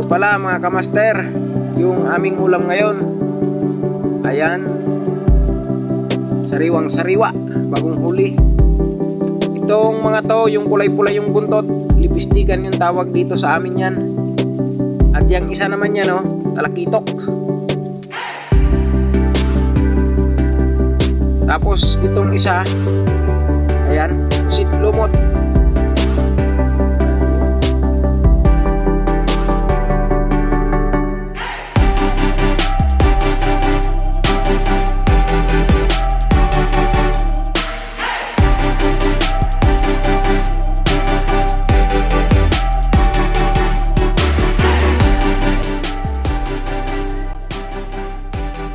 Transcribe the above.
pala mga kamaster, yung aming ulam ngayon. Ayan, sariwang sariwa, bagong huli. Itong mga to, yung kulay-pula yung buntot, lipistikan yung tawag dito sa amin yan. At yung isa naman yan, talakitok. Tapos itong isa,